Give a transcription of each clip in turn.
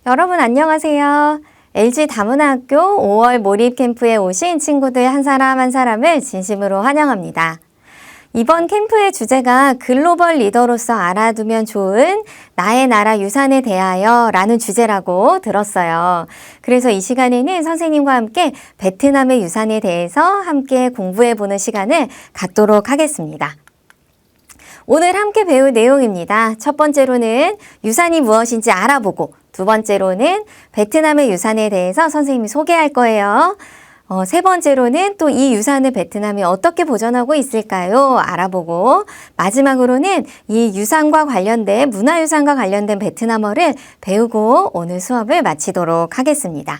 여러분 안녕하세요. LG 다문화학교 5월 몰입 캠프에 오신 친구들 한 사람 한 사람을 진심으로 환영합니다. 이번 캠프의 주제가 글로벌 리더로서 알아두면 좋은 나의 나라 유산에 대하여 라는 주제라고 들었어요. 그래서 이 시간에는 선생님과 함께 베트남의 유산에 대해서 함께 공부해보는 시간을 갖도록 하겠습니다. 오늘 함께 배울 내용입니다. 첫 번째로는 유산이 무엇인지 알아보고, 두 번째로는 베트남의 유산에 대해서 선생님이 소개할 거예요. 세 번째로는 또 이 유산을 베트남이 어떻게 보존하고 있을까요? 알아보고, 마지막으로는 이 유산과 관련된, 문화유산과 관련된 베트남어를 배우고 오늘 수업을 마치도록 하겠습니다.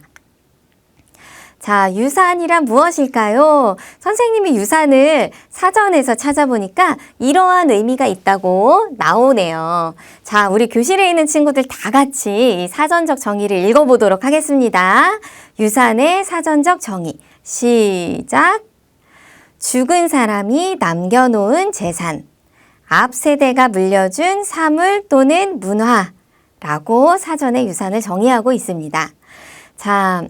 자, 유산이란 무엇일까요? 선생님이 유산을 사전에서 찾아보니까 이러한 의미가 있다고 나오네요. 자, 우리 교실에 있는 친구들 다 같이 이 사전적 정의를 읽어보도록 하겠습니다. 유산의 사전적 정의. 시작! 죽은 사람이 남겨놓은 재산. 앞 세대가 물려준 사물 또는 문화라고 사전에 유산을 정의하고 있습니다. 자,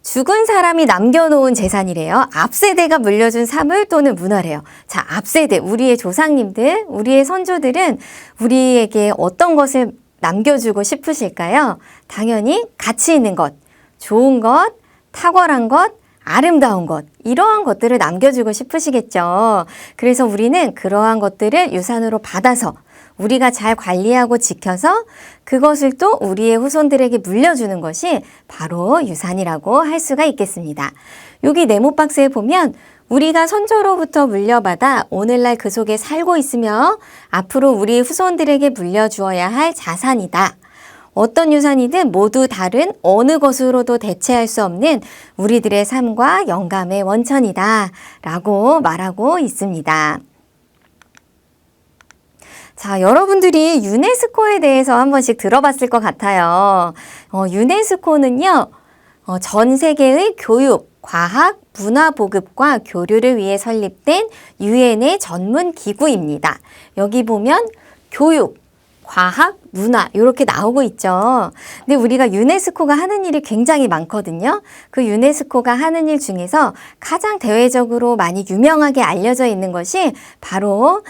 죽은 사람이 남겨놓은 재산이래요. 앞세대가 물려준 사물 또는 문화래요. 자, 앞세대, 우리의 조상님들, 우리의 선조들은 우리에게 어떤 것을 남겨주고 싶으실까요? 당연히 가치 있는 것, 좋은 것, 탁월한 것, 아름다운 것, 이러한 것들을 남겨주고 싶으시겠죠. 그래서 우리는 그러한 것들을 유산으로 받아서 우리가 잘 관리하고 지켜서 그것을 또 우리의 후손들에게 물려주는 것이 바로 유산이라고 할 수가 있겠습니다. 여기 네모 박스에 보면 우리가 선조로부터 물려받아 오늘날 그 속에 살고 있으며 앞으로 우리 후손들에게 물려주어야 할 자산이다. 어떤 유산이든 모두 다른 어느 것으로도 대체할 수 없는 우리들의 삶과 영감의 원천이다 라고 말하고 있습니다. 자, 여러분들이 유네스코에 대해서 한 번씩 들어봤을 것 같아요. 유네스코는요, 전 세계의 교육, 과학, 문화 보급과 교류를 위해 설립된 유엔의 전문 기구입니다. 여기 보면 교육, 과학, 문화 이렇게 나오고 있죠. 근데 우리가 유네스코가 하는 일이 굉장히 많거든요. 그 유네스코가 하는 일 중에서 가장 대외적으로 많이 유명하게 알려져 있는 것이 바로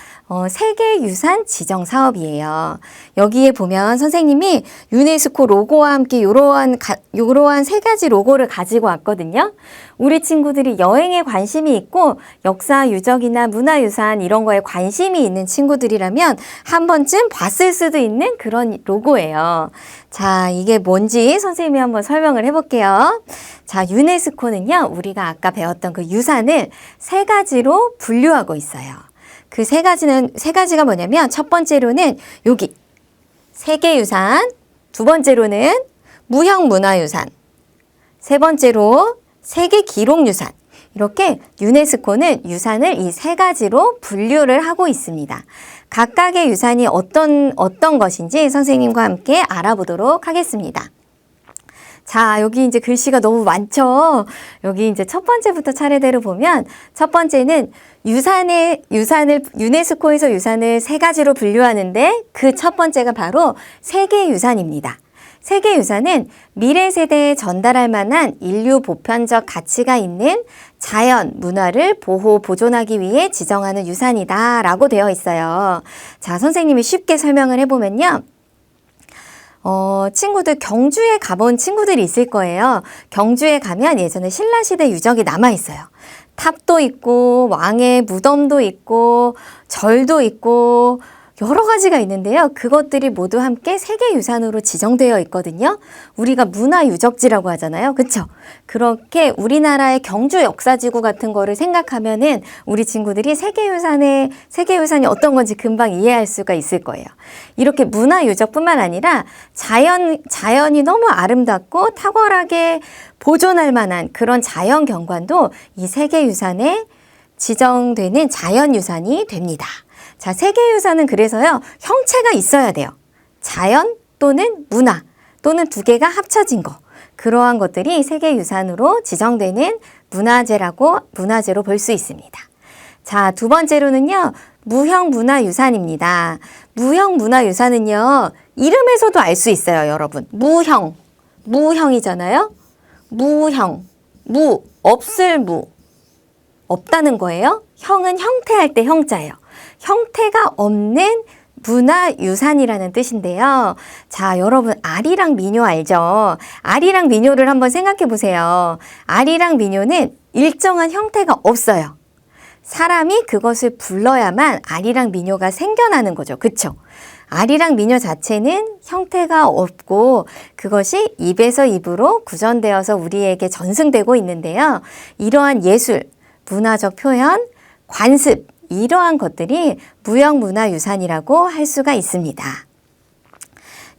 세계유산 지정 사업이에요. 여기에 보면 선생님이 유네스코 로고와 함께 이러한 세 가지 로고를 가지고 왔거든요. 우리 친구들이 여행에 관심이 있고 역사 유적이나 문화유산 이런 거에 관심이 있는 친구들이라면 한 번쯤 봤을 수도 있는 그런 로고예요. 자, 이게 뭔지 선생님이 한번 설명을 해볼게요. 자, 유네스코는요, 우리가 아까 배웠던 그 유산을 세 가지로 분류하고 있어요. 그 세 가지가 뭐냐면 첫 번째로는 여기 세계유산, 두 번째로는 무형문화유산, 세 번째로 세계기록유산. 이렇게 유네스코는 유산을 이 세 가지로 분류를 하고 있습니다. 각각의 유산이 어떤 것인지 선생님과 함께 알아보도록 하겠습니다. 자, 여기 이제 글씨가 너무 많죠? 여기 이제 첫 번째부터 차례대로 보면 첫 번째는 유네스코에서 유산을 세 가지로 분류하는데 그 첫 번째가 바로 세계유산입니다. 세계유산은 미래 세대에 전달할 만한 인류 보편적 가치가 있는 자연, 문화를 보존하기 위해 지정하는 유산이다 라고 되어 있어요. 자, 선생님이 쉽게 설명을 해보면요. 친구들 경주에 가본 친구들이 있을 거예요. 경주에 가면 예전에 신라시대 유적이 남아있어요. 탑도 있고 왕의 무덤도 있고 절도 있고 여러 가지가 있는데요. 그것들이 모두 함께 세계유산으로 지정되어 있거든요. 우리가 문화유적지라고 하잖아요. 그쵸? 그렇게 우리나라의 경주 역사지구 같은 거를 생각하면은 우리 친구들이 세계유산이 어떤 건지 금방 이해할 수가 있을 거예요. 이렇게 문화유적뿐만 아니라 자연이 너무 아름답고 탁월하게 보존할 만한 그런 자연 경관도 이 세계유산에 지정되는 자연유산이 됩니다. 자, 세계유산은 그래서요, 형체가 있어야 돼요. 자연 또는 문화 또는 두 개가 합쳐진 거. 그러한 것들이 세계유산으로 지정되는 문화재로 볼 수 있습니다. 자, 두 번째로는요, 무형문화유산입니다. 무형문화유산은요, 이름에서도 알 수 있어요, 여러분. 무형이잖아요. 무형, 없을 무, 없다는 거예요. 형은 형태할 때 형자예요. 형태가 없는 문화유산이라는 뜻인데요. 자, 여러분 아리랑 민요 알죠? 아리랑 민요를 한번 생각해 보세요. 아리랑 민요는 일정한 형태가 없어요. 사람이 그것을 불러야만 아리랑 민요가 생겨나는 거죠. 그쵸? 아리랑 민요 자체는 형태가 없고 그것이 입에서 입으로 구전되어서 우리에게 전승되고 있는데요. 이러한 예술, 문화적 표현, 관습, 이러한 것들이 무형문화유산이라고 할 수가 있습니다.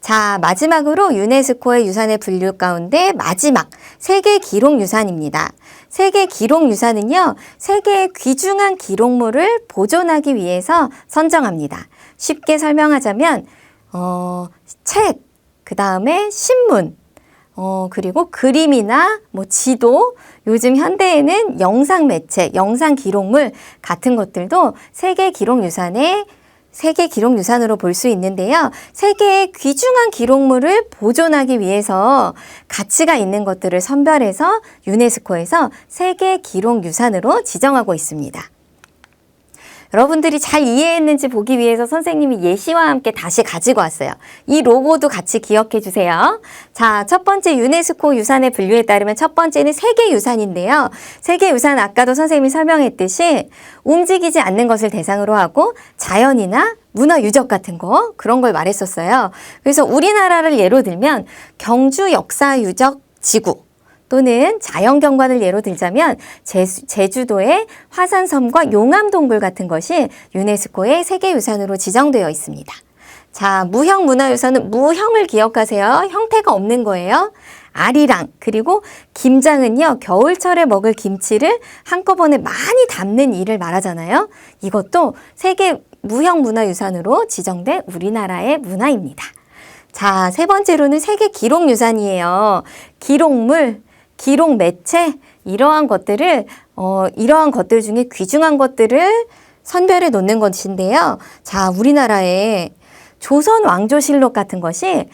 자, 마지막으로 유네스코의 유산의 분류 가운데 마지막 세계기록유산입니다. 세계기록유산은요, 세계의 귀중한 기록물을 보존하기 위해서 선정합니다. 쉽게 설명하자면 책, 그 다음에 신문, 그리고 그림이나 뭐 지도, 요즘 현대에는 영상 매체, 영상 기록물 같은 것들도 세계 기록유산으로 볼 수 있는데요. 세계의 귀중한 기록물을 보존하기 위해서 가치가 있는 것들을 선별해서 유네스코에서 세계 기록유산으로 지정하고 있습니다. 여러분들이 잘 이해했는지 보기 위해서 선생님이 예시와 함께 다시 가지고 왔어요. 이 로고도 같이 기억해 주세요. 자, 첫 번째 유네스코 유산의 분류에 따르면 첫 번째는 세계유산인데요. 세계유산 아까도 선생님이 설명했듯이 움직이지 않는 것을 대상으로 하고 자연이나 문화유적 같은 거 그런 걸 말했었어요. 그래서 우리나라를 예로 들면 경주 역사유적 지구 또는 자연경관을 예로 들자면 제주도의 화산섬과 용암동굴 같은 것이 유네스코의 세계유산으로 지정되어 있습니다. 자, 무형문화유산은 무형을 기억하세요. 형태가 없는 거예요. 아리랑 그리고 김장은요, 겨울철에 먹을 김치를 한꺼번에 많이 담는 일을 말하잖아요. 이것도 세계 무형문화유산으로 지정된 우리나라의 문화입니다. 자, 세 번째로는 세계 기록유산이에요. 기록물, 기록 매체, 이러한 것들 중에 귀중한 것들을 선별해 놓는 것인데요. 자, 우리나라에 조선 왕조실록 같은 것이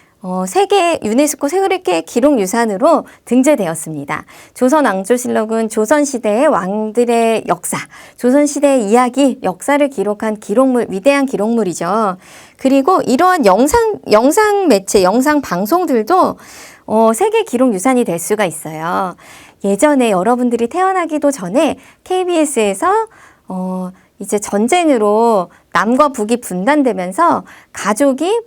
세계 유네스코 세계 기록유산으로 등재되었습니다. 조선 왕조실록은 조선시대의 왕들의 역사, 조선시대의 이야기, 역사를 기록한 기록물, 위대한 기록물이죠. 그리고 이러한 영상 매체, 영상 방송들도 세계 기록유산이 될 수가 있어요. 예전에 여러분들이 태어나기도 전에 KBS에서 이제 전쟁으로 남과 북이 분단되면서 가족이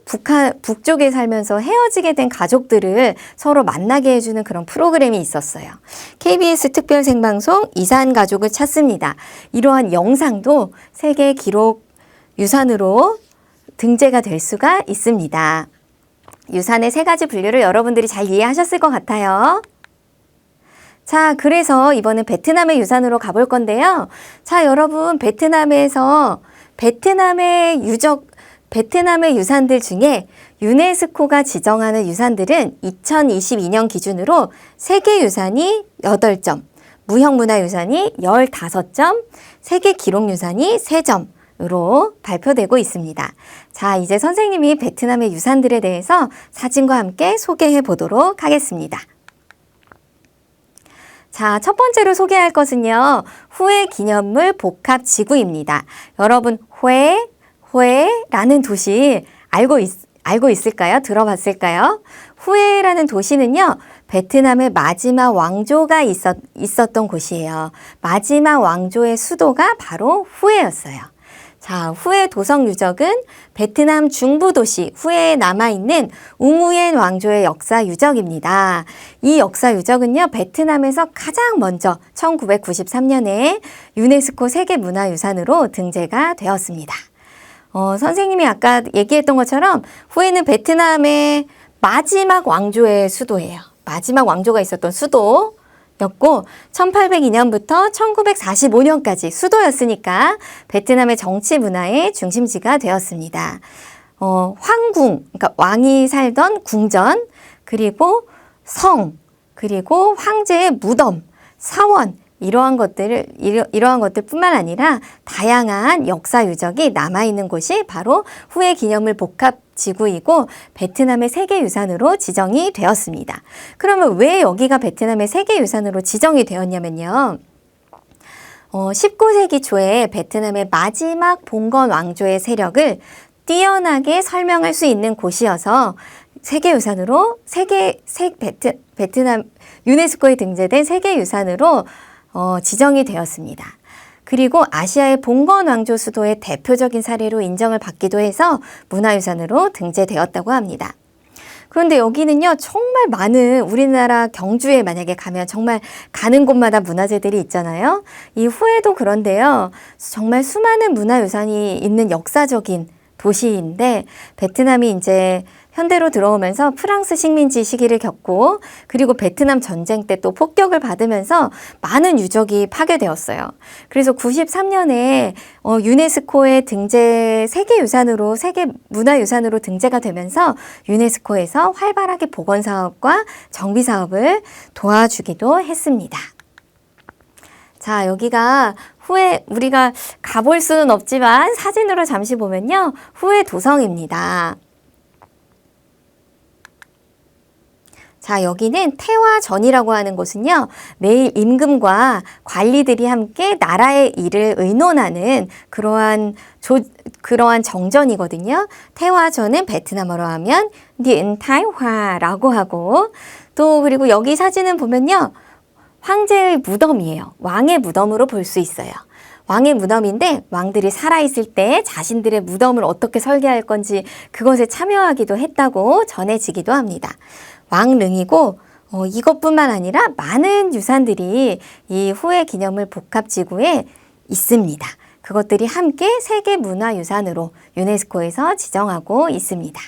북쪽에 살면서 헤어지게 된 가족들을 서로 만나게 해주는 그런 프로그램이 있었어요. KBS 특별 생방송 이산가족을 찾습니다. 이러한 영상도 세계 기록 유산으로 등재가 될 수가 있습니다. 유산의 세 가지 분류를 여러분들이 잘 이해하셨을 것 같아요. 자, 그래서 이번엔 베트남의 유산으로 가볼 건데요. 자, 여러분, 베트남의 유산들 중에 유네스코가 지정하는 유산들은 2022년 기준으로 세계유산이 8점, 무형문화유산이 15점, 세계기록유산이 3점으로 발표되고 있습니다. 자, 이제 선생님이 베트남의 유산들에 대해서 사진과 함께 소개해 보도록 하겠습니다. 자, 첫 번째로 소개할 것은요, 후에 기념물 복합 지구입니다. 여러분, 후에라는 도시 알고 있을까요? 들어봤을까요? 후에라는 도시는요, 베트남의 마지막 왕조가 있었던 곳이에요. 마지막 왕조의 수도가 바로 후에였어요. 자, 후에 도성 유적은 베트남 중부 도시 후에에 남아있는 웅우옌 왕조의 역사 유적입니다. 이 역사 유적은요, 베트남에서 가장 먼저 1993년에 유네스코 세계문화유산으로 등재가 되었습니다. 선생님이 아까 얘기했던 것처럼 후에는 베트남의 마지막 왕조의 수도예요. 마지막 왕조가 있었던 수도. 였고 1802년부터 1945년까지 수도였으니까 베트남의 정치 문화의 중심지가 되었습니다. 황궁, 그러니까 왕이 살던 궁전, 그리고 성, 그리고 황제의 무덤, 사원, 이러한 것들뿐만 아니라 다양한 역사 유적이 남아있는 곳이 바로 후에 기념물 복합지구이고 베트남의 세계유산으로 지정이 되었습니다. 그러면 왜 여기가 베트남의 세계유산으로 지정이 되었냐면요. 19세기 초에 베트남의 마지막 봉건 왕조의 세력을 뛰어나게 설명할 수 있는 곳이어서 세계유산으로 베트남 유네스코에 등재된 세계유산으로 지정이 되었습니다. 그리고 아시아의 봉건 왕조 수도의 대표적인 사례로 인정을 받기도 해서 문화유산으로 등재되었다고 합니다. 그런데 여기는요, 정말 많은 우리나라 경주에 만약에 가면 정말 가는 곳마다 문화재들이 있잖아요. 이 후에도 그런데요, 정말 수많은 문화유산이 있는 역사적인 도시인데 베트남이 이제 현대로 들어오면서 프랑스 식민지 시기를 겪고 그리고 베트남 전쟁 때 또 폭격을 받으면서 많은 유적이 파괴되었어요. 그래서 93년에 유네스코에 세계문화유산으로 등재가 되면서 유네스코에서 활발하게 복원 사업과 정비 사업을 도와주기도 했습니다. 자, 여기가 후에 우리가 가볼 수는 없지만 사진으로 잠시 보면요. 후에 도성입니다. 자, 여기는 태화전이라고 하는 곳은요, 매일 임금과 관리들이 함께 나라의 일을 의논하는 그러한 정전이거든요. 태화전은 베트남어로 하면 니은타이화라고 하고, 또 그리고 여기 사진은 보면요, 황제의 무덤이에요. 왕의 무덤으로 볼 수 있어요. 왕의 무덤인데 왕들이 살아있을 때 자신들의 무덤을 어떻게 설계할 건지 그것에 참여하기도 했다고 전해지기도 합니다. 왕릉이고 이것뿐만 아니라 많은 유산들이 이 후에 기념물 복합지구에 있습니다. 그것들이 함께 세계문화유산으로 유네스코에서 지정하고 있습니다.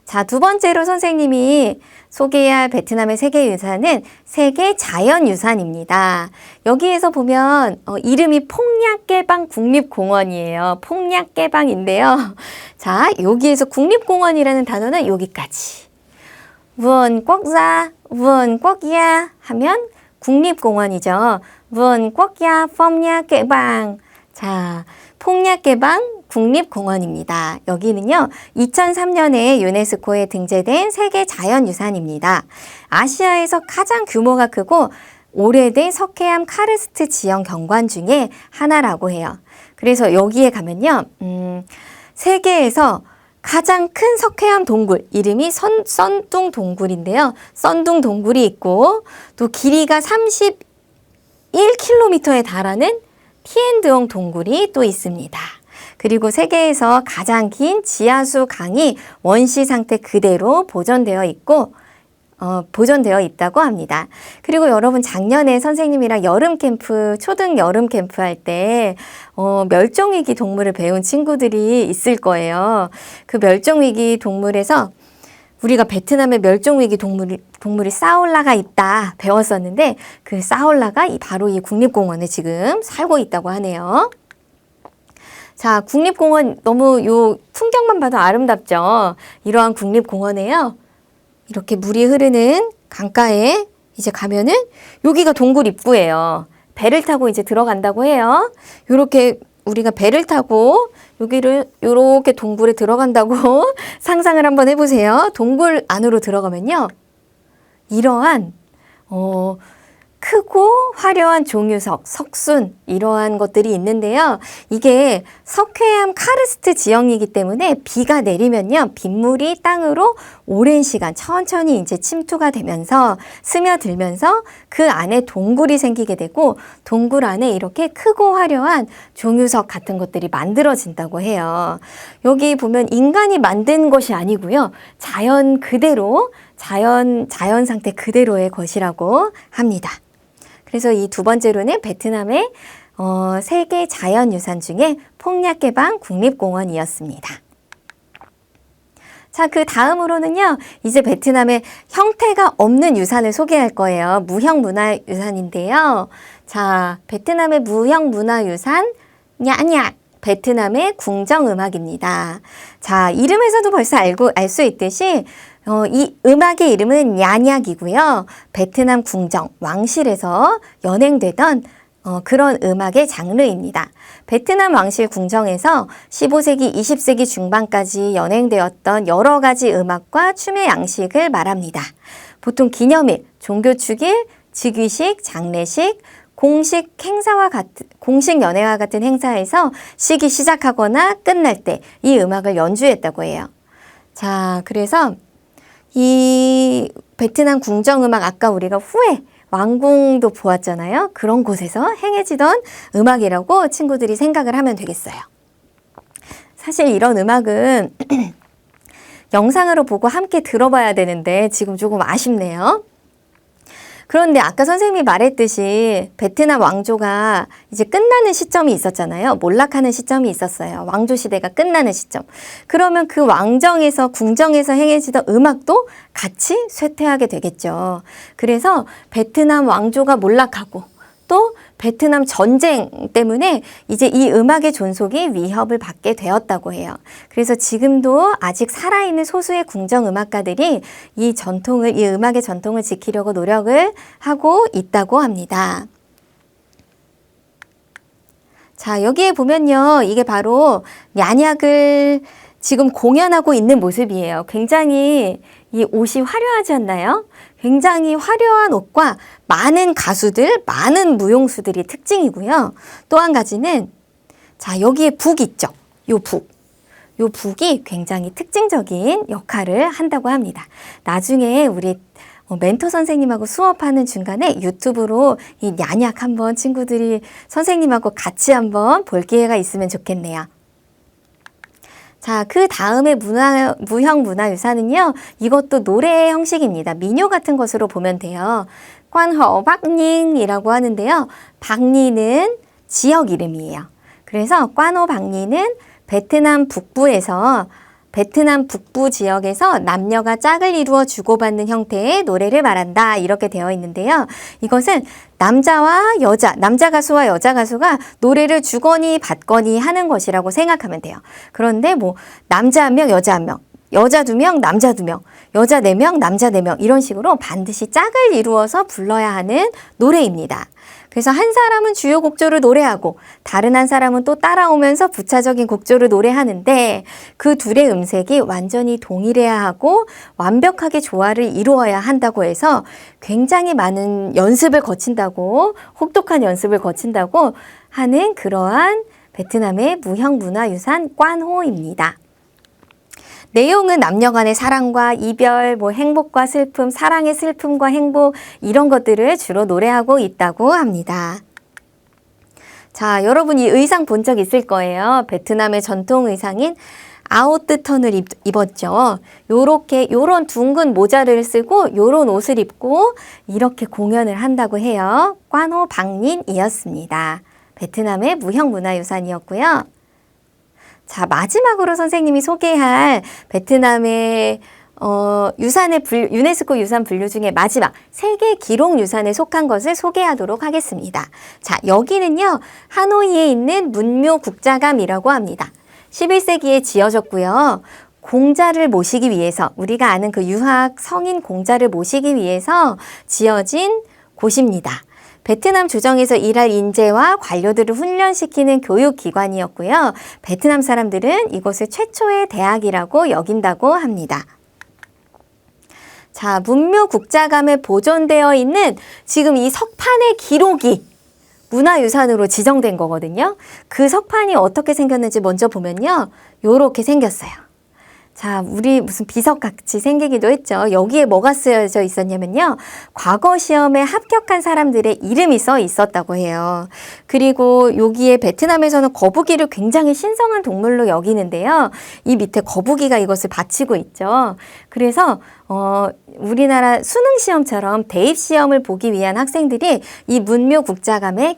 자, 두 번째로 선생님이 소개해야 할 베트남의 세계유산은 세계자연유산입니다. 여기에서 보면 이름이 폭략개방 국립공원이에요. 폭략개방인데요. 자, 여기에서 국립공원이라는 단어는 여기까지. 원quốc gia 하면 국립공원이죠. 원quốc gia phong nha kệ bàng. 자, 폭략개방 국립공원입니다. 여기는요, 2003년에 유네스코에 등재된 세계자연유산입니다. 아시아에서 가장 규모가 크고 오래된 석회암 카르스트 지형 경관 중에 하나라고 해요. 그래서 여기에 가면요, 세계에서 가장 큰 석회암 동굴, 이름이 썬둥 동굴인데요. 썬둥 동굴이 있고, 또 길이가 31km에 달하는 티엔드엉 동굴이 또 있습니다. 그리고 세계에서 가장 긴 지하수 강이 원시 상태 그대로 보존되어 있다고 합니다. 그리고 여러분 작년에 선생님이랑 초등 여름 캠프 할 때 멸종위기 동물을 배운 친구들이 있을 거예요. 그 멸종위기 동물에서 우리가 베트남의 멸종위기 동물이 싸올라가 있다 배웠었는데 그 싸올라가 바로 이 국립공원에 지금 살고 있다고 하네요. 자, 국립공원 너무 요 풍경만 봐도 아름답죠. 이러한 국립공원에요, 이렇게 물이 흐르는 강가에 이제 가면은 여기가 동굴 입구예요. 배를 타고 이제 들어간다고 해요. 요렇게 우리가 배를 타고 여기를 요렇게 동굴에 들어간다고 상상을 한번 해보세요. 동굴 안으로 들어가면요, 이러한 크고 화려한 종유석, 석순 이러한 것들이 있는데요. 이게 석회암 카르스트 지형이기 때문에 비가 내리면요, 빗물이 땅으로 오랜 시간 천천히 이제 침투가 되면서 스며들면서 그 안에 동굴이 생기게 되고 동굴 안에 이렇게 크고 화려한 종유석 같은 것들이 만들어진다고 해요. 여기 보면 인간이 만든 것이 아니고요, 자연 그대로 자연 상태 그대로의 것이라고 합니다. 그래서 이 두 번째로는 베트남의 세계 자연유산 중에 폭략개방 국립공원이었습니다. 자, 그 다음으로는요, 이제 베트남의 형태가 없는 유산을 소개할 거예요. 무형문화유산인데요. 자, 베트남의 무형문화유산 냐냐, 베트남의 궁정음악입니다. 자, 이름에서도 벌써 알 수 있듯이 이 음악의 이름은 얀약이고요. 베트남 궁정, 왕실에서 연행되던 그런 음악의 장르입니다. 베트남 왕실 궁정에서 15세기, 20세기 중반까지 연행되었던 여러 가지 음악과 춤의 양식을 말합니다. 보통 기념일, 종교축일, 즉위식, 장례식, 공식 연회와 같은 행사에서 시기 시작하거나 끝날 때 이 음악을 연주했다고 해요. 자, 그래서 이 베트남 궁정음악 아까 우리가 후에 왕궁도 보았잖아요. 그런 곳에서 행해지던 음악이라고 친구들이 생각을 하면 되겠어요. 사실 이런 음악은 영상으로 보고 함께 들어봐야 되는데 지금 조금 아쉽네요. 그런데 아까 선생님이 말했듯이 베트남 왕조가 이제 끝나는 시점이 있었잖아요. 몰락하는 시점이 있었어요. 왕조 시대가 끝나는 시점. 그러면 그 왕정에서 궁정에서 행해지던 음악도 같이 쇠퇴하게 되겠죠. 그래서 베트남 왕조가 몰락하고 또 베트남 전쟁 때문에 이제 이 음악의 존속이 위협을 받게 되었다고 해요. 그래서 지금도 아직 살아있는 소수의 궁정 음악가들이 이 음악의 전통을 지키려고 노력을 하고 있다고 합니다. 자, 여기에 보면요. 이게 바로 얀약을 지금 공연하고 있는 모습이에요. 굉장히 이 옷이 화려하지 않나요? 굉장히 화려한 옷과 많은 가수들, 많은 무용수들이 특징이고요. 또 한 가지는 자, 여기에 북 있죠. 요 북. 요 북이 굉장히 특징적인 역할을 한다고 합니다. 나중에 우리 멘토 선생님하고 수업하는 중간에 유튜브로 이 얀약 한번 친구들이 선생님하고 같이 한번 볼 기회가 있으면 좋겠네요. 자, 그 다음에 무형 문화유산은요, 이것도 노래 형식입니다. 민요 같은 것으로 보면 돼요. 관허 박닝이라고 하는데요. 박리는 지역 이름이에요. 그래서 관호 박리는 베트남 북부 지역에서 남녀가 짝을 이루어 주고받는 형태의 노래를 말한다. 이렇게 되어 있는데요. 이것은 남자 가수와 여자 가수가 노래를 주거니 받거니 하는 것이라고 생각하면 돼요. 그런데 남자 1명, 여자 1명, 여자 2명, 남자 2명, 여자 4명, 남자 4명 이런 식으로 반드시 짝을 이루어서 불러야 하는 노래입니다. 그래서 한 사람은 주요 곡조를 노래하고 다른 한 사람은 또 따라오면서 부차적인 곡조를 노래하는데 그 둘의 음색이 완전히 동일해야 하고 완벽하게 조화를 이루어야 한다고 해서 굉장히 많은 연습을 거친다고, 혹독한 연습을 거친다고 하는 그러한 베트남의 무형문화유산 관호입니다. 내용은 남녀 간의 사랑과 이별, 행복과 슬픔, 사랑의 슬픔과 행복 이런 것들을 주로 노래하고 있다고 합니다. 자, 여러분 이 의상 본 적 있을 거예요. 베트남의 전통 의상인 아오뜨턴을 입었죠. 요런 둥근 모자를 쓰고 요런 옷을 입고 이렇게 공연을 한다고 해요. 관호 박린이었습니다. 베트남의 무형문화유산이었고요. 자, 마지막으로 선생님이 소개할 베트남의 유네스코 유산 분류 중에 마지막 세계 기록 유산에 속한 것을 소개하도록 하겠습니다. 자, 여기는요, 하노이에 있는 문묘 국자감이라고 합니다. 11세기에 지어졌고요. 공자를 모시기 위해서, 우리가 아는 그 유학 성인 공자를 모시기 위해서 지어진 곳입니다. 베트남 조정에서 일할 인재와 관료들을 훈련시키는 교육기관이었고요. 베트남 사람들은 이곳을 최초의 대학이라고 여긴다고 합니다. 자, 문묘 국자감에 보존되어 있는 지금 이 석판의 기록이 문화유산으로 지정된 거거든요. 그 석판이 어떻게 생겼는지 먼저 보면요. 요렇게 생겼어요. 자, 우리 무슨 비석같이 생기기도 했죠. 여기에 뭐가 쓰여져 있었냐면요. 과거 시험에 합격한 사람들의 이름이 써 있었다고 해요. 그리고 여기에 베트남에서는 거북이를 굉장히 신성한 동물로 여기는데요. 이 밑에 거북이가 이것을 바치고 있죠. 그래서 우리나라 수능 시험처럼 대입 시험을 보기 위한 학생들이 이 문묘 국자감에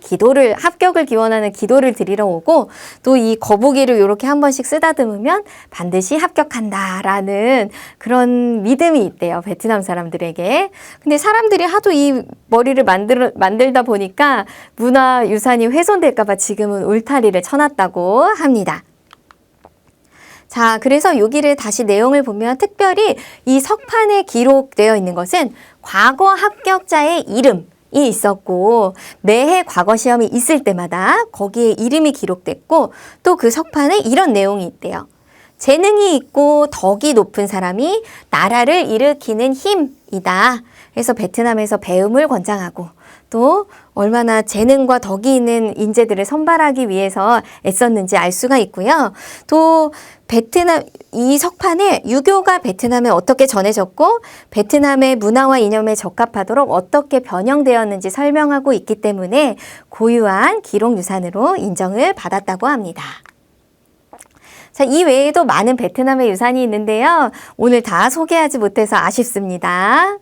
합격을 기원하는 기도를 드리러 오고 또 이 거북이를 이렇게 한 번씩 쓰다듬으면 반드시 합격한다라는 그런 믿음이 있대요. 베트남 사람들에게. 근데 사람들이 하도 이 머리를 만들다 보니까 문화유산이 훼손될까 봐 지금은 울타리를 쳐놨다고 합니다. 자, 그래서 여기를 다시 내용을 보면 특별히 이 석판에 기록되어 있는 것은 과거 합격자의 이름이 있었고 매해 과거 시험이 있을 때마다 거기에 이름이 기록됐고 또 그 석판에 이런 내용이 있대요. 재능이 있고 덕이 높은 사람이 나라를 일으키는 힘이다. 그래서 베트남에서 배움을 권장하고 또 얼마나 재능과 덕이 있는 인재들을 선발하기 위해서 애썼는지 알 수가 있고요. 또 베트남 이 석판에 유교가 베트남에 어떻게 전해졌고 베트남의 문화와 이념에 적합하도록 어떻게 변형되었는지 설명하고 있기 때문에 고유한 기록유산으로 인정을 받았다고 합니다. 자, 이 외에도 많은 베트남의 유산이 있는데요. 오늘 다 소개하지 못해서 아쉽습니다.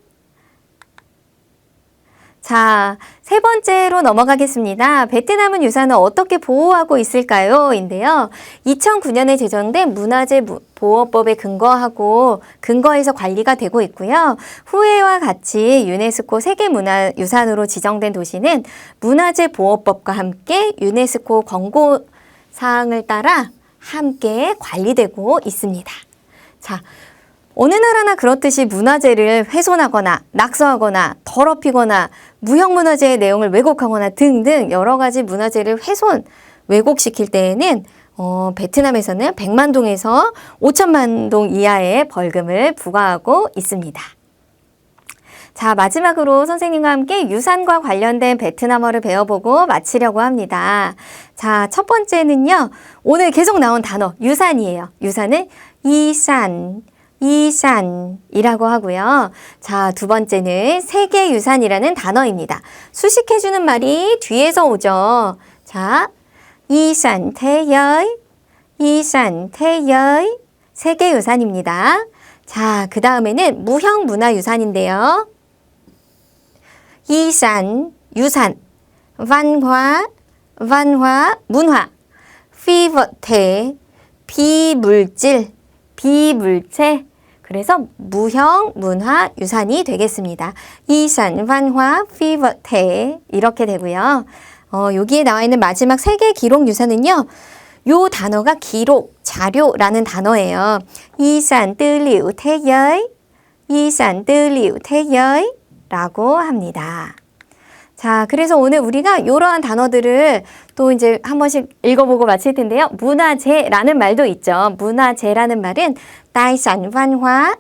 자, 세 번째로 넘어가겠습니다. 베트남은 유산을 어떻게 보호하고 있을까요? 인데요. 2009년에 제정된 문화재 보호법에 근거해서 관리가 되고 있고요. 후회와 같이 유네스코 세계문화유산으로 지정된 도시는 문화재 보호법과 함께 유네스코 권고사항을 따라 함께 관리되고 있습니다. 자, 어느 나라나 그렇듯이 문화재를 훼손하거나 낙서하거나 더럽히거나 무형문화재의 내용을 왜곡하거나 등등 여러 가지 문화재를 왜곡시킬 때에는 베트남에서는 100만 동에서 5천만 동 이하의 벌금을 부과하고 있습니다. 자, 마지막으로 선생님과 함께 유산과 관련된 베트남어를 배워보고 마치려고 합니다. 자, 첫 번째는요. 오늘 계속 나온 단어 유산이에요. 유산은 이산이라고 하고요. 자, 두 번째는 세계유산이라는 단어입니다. 수식해주는 말이 뒤에서 오죠. 자, 이산태여이 세계유산입니다. 자, 그 다음에는 무형문화유산인데요. 이산, 유산, văn hóa, 문화, phi vật thể, 비물체, 그래서 무형, 문화, 유산이 되겠습니다. 이산, văn hóa, phi vật thể 이렇게 되고요. 여기에 나와 있는 마지막 세 개 기록 유산은요. 요 단어가 기록, 자료라는 단어예요. 이산, tư liệu thế giới, 이산, tư liệu thế giới 라고 합니다. 자, 그래서 오늘 우리가 이러한 단어들을 또 이제 한 번씩 읽어보고 마칠 텐데요. 문화재라는 말도 있죠. 문화재라는 말은 tài sản văn hóa.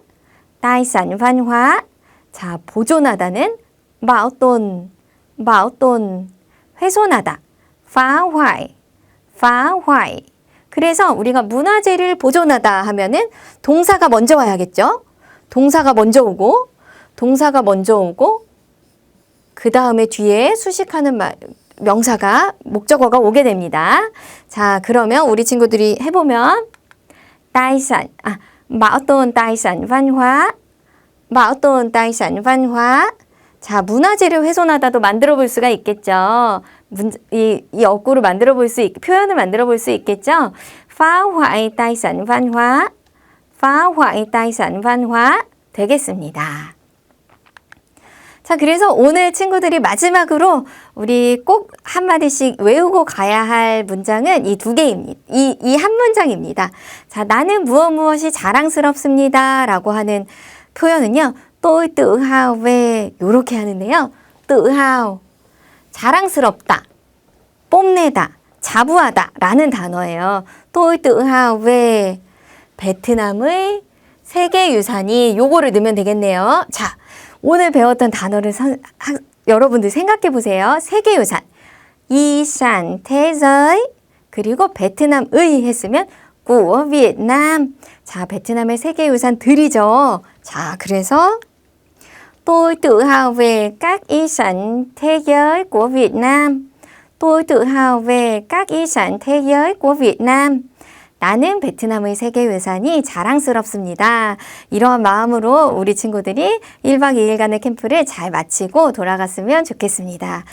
자, 보존하다는 bảo tồn, 훼손하다, phá hoại. 그래서 우리가 문화재를 보존하다 하면은 동사가 먼저 와야겠죠. 동사가 먼저 오고 그 다음에 뒤에 수식하는 명사가 목적어가 오게 됩니다. 자, 그러면 우리 친구들이 해보면 bảo tồn tài sản văn hóa. 자, 문화재를 훼손하다도 만들어 볼 수가 있겠죠. 이 어구로 표현을 만들어 볼 수 있겠죠. phá hoại tài sản văn hóa 되겠습니다. 자, 그래서 오늘 친구들이 마지막으로 우리 꼭 한마디씩 외우고 가야 할 문장은 이 두 개입니다. 이 한 문장입니다. 자, 나는 무엇이 자랑스럽습니다. 라고 하는 표현은요. tôi tự hào về 이렇게 하는데요. tự hào, 자랑스럽다, 뽐내다, 자부하다 라는 단어예요. tôi tự hào về 베트남의 세계유산이 요거를 넣으면 되겠네요. 자, 오늘 배웠던 단어를 여러분들 생각해 보세요. 세계유산, 이산 thế giới, 그리고 베트남의 했으면 của Việt Nam. 자, 베트남의 세계유산들이죠. 자, 그래서 tôi tự hào về các di sản thế giới của Việt Nam. tôi tự hào về các di sản thế giới của Việt Nam. 나는 베트남의 세계유산이 자랑스럽습니다. 이러한 마음으로 우리 친구들이 1박 2일간의 캠프를 잘 마치고 돌아갔으면 좋겠습니다.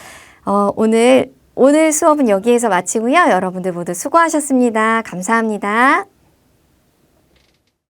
오늘 수업은 여기에서 마치고요. 여러분들 모두 수고하셨습니다. 감사합니다.